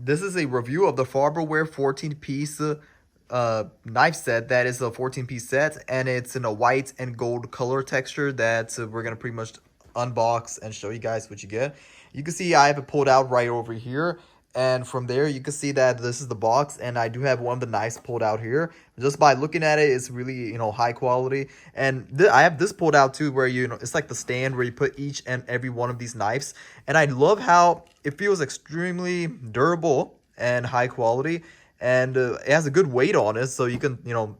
This is a review of the Farberware 14-piece knife set. That is a 14-piece set, and it's in a white and gold color texture that we're going to pretty much unbox and show you guys what you get. You can see I have it pulled out right over here, and from there you can see that this is the box, and I do have one of the knives pulled out here. Just by looking at it, it's really, high quality. And I have this pulled out too, where it's like the stand where you put each and every one of these knives, and I love how it feels extremely durable and high quality, and it has a good weight on it, so you can,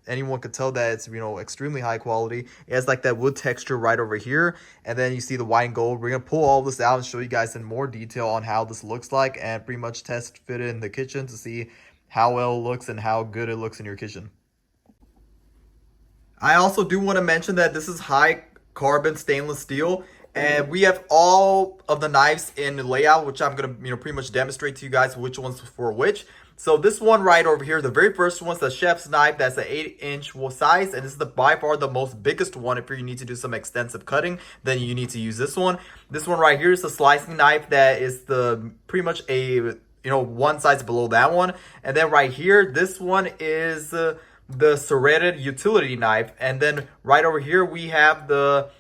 anyone could tell that it's, extremely high quality. It has like that wood texture right over here, and then you see the white and gold. We're gonna pull all this out and show you guys in more detail on how this looks like, and pretty much test fit it in the kitchen to see how well it looks and how good it looks in your kitchen. I also do want to mention that this is high carbon stainless steel, and we have all of the knives in layout, which I'm going to, pretty much demonstrate to you guys which one's for which. So this one right over here, the very first one's the chef's knife. That's an 8-inch size, and this is by far the most biggest one. If you need to do some extensive cutting, then you need to use this one. This one right here is the slicing knife that is the pretty much a, one size below that one. And then right here, this one is the serrated utility knife. And then right over here, we have the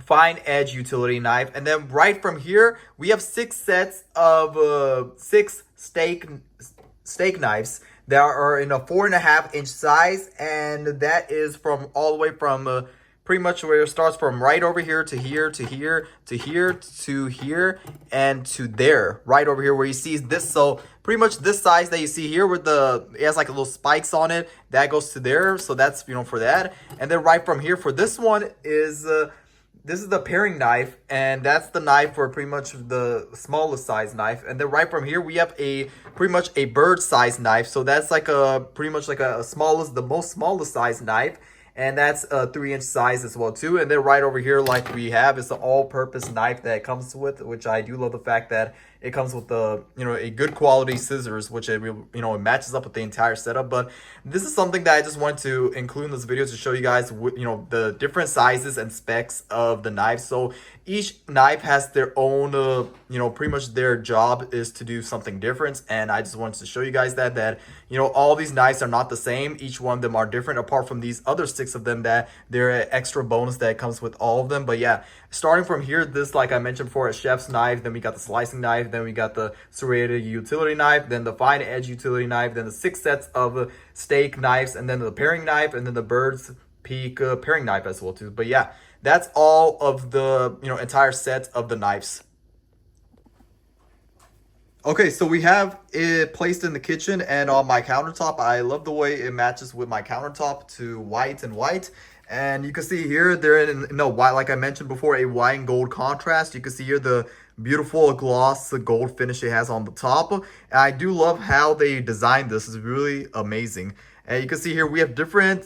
fine edge utility knife. And then right from here, we have 6 sets of 6 steak knives that are in a 4.5-inch size, and that is from all the way from pretty much where it starts from right over here to here to here to here to here and to there, right over here where you see this. So pretty much this size that you see here with it has like little spikes on it, that goes to there. So that's, for that. And then right from here for this one is this is the paring knife, and that's the knife for pretty much the smallest size knife. And then right from here, we have pretty much a bird size knife. So that's like pretty much like the most smallest size knife. And that's a 3-inch size as well too. And then right over here, like we have, is the all-purpose knife that it comes with, which I do love the fact that it comes with a good quality scissors, which it matches up with the entire setup. But this is something that I just wanted to include in this video to show you guys the different sizes and specs of the knife. So each knife has their own pretty much their job is to do something different, and I just wanted to show you guys that all these knives are not the same. Each one of them are different, apart from these other 6 of them that they're an extra bonus that comes with all of them. But yeah, starting from here, this, like I mentioned before, a chef's knife, then we got the slicing knife, then we got the serrated utility knife, then the fine edge utility knife, then the 6 sets of steak knives, and then the paring knife, and then the bird's peak paring knife as well too. But yeah, that's all of the entire set of the knives. Okay, so we have it placed in the kitchen and on my countertop. I love the way it matches with my countertop to white and white. And you can see here, they're in white, like I mentioned before, a white and gold contrast. You can see here the beautiful gloss gold finish it has on the top. And I do love how they designed this. It's really amazing. And you can see here we have different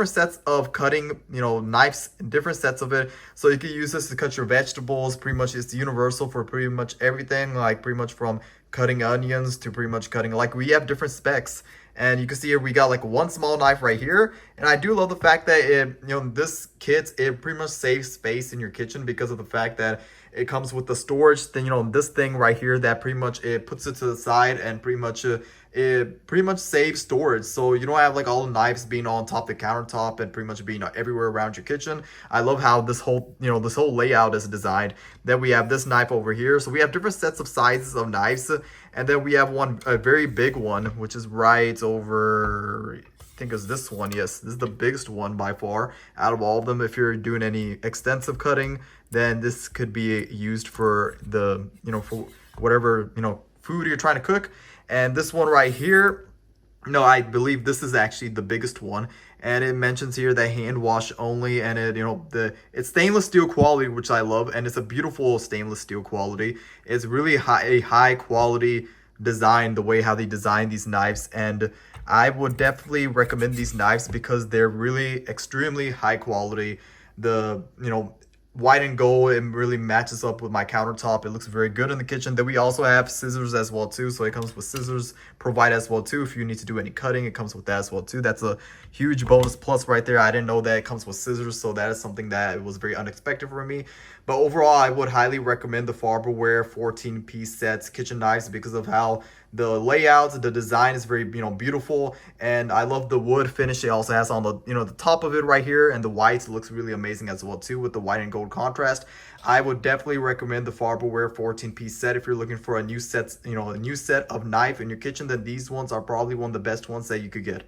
sets of cutting, knives, different sets of it. So you can use this to cut your vegetables. Pretty much it's universal for pretty much everything, like pretty much from cutting onions to pretty much cutting, like we have different specs. And you can see here we got like one small knife right here. And I do love the fact that this kit, it pretty much saves space in your kitchen because of the fact that it comes with the storage thing, this thing right here that pretty much it puts it to the side, and pretty much it pretty much saves storage, so you don't have like all the knives being on top of the countertop and pretty much being everywhere around your kitchen. I love how this whole this whole layout is designed. Then we have this knife over here, so we have different sets of sizes of knives, and then we have a very big one, which is right over, I think is this one. Yes, this is the biggest one by far out of all of them. If you're doing any extensive cutting, then this could be used for the for whatever food you're trying to cook. And this one right here, I believe this is actually the biggest one, and it mentions here that hand wash only, and it's stainless steel quality, which I love, and it's a beautiful stainless steel quality. It's really a high quality design, the way how they design these knives, and I would definitely recommend these knives because they're really extremely high quality. The white and gold, it really matches up with my countertop. It looks very good in the kitchen. Then we also have scissors as well too, so it comes with scissors provided as well too. If you need to do any cutting, it comes with that as well too. That's a huge bonus plus right there. I didn't know that it comes with scissors, so that is something that was very unexpected for me. But overall, I would highly recommend the Farberware 14-piece sets kitchen knives because of how the layouts, the design is very, beautiful, and I love the wood finish it also has on the, the top of it right here, and the white looks really amazing as well too with the white and gold contrast. I would definitely recommend the Farberware 14-piece set if you're looking for a new set, a new set of knife in your kitchen. Then these ones are probably one of the best ones that you could get.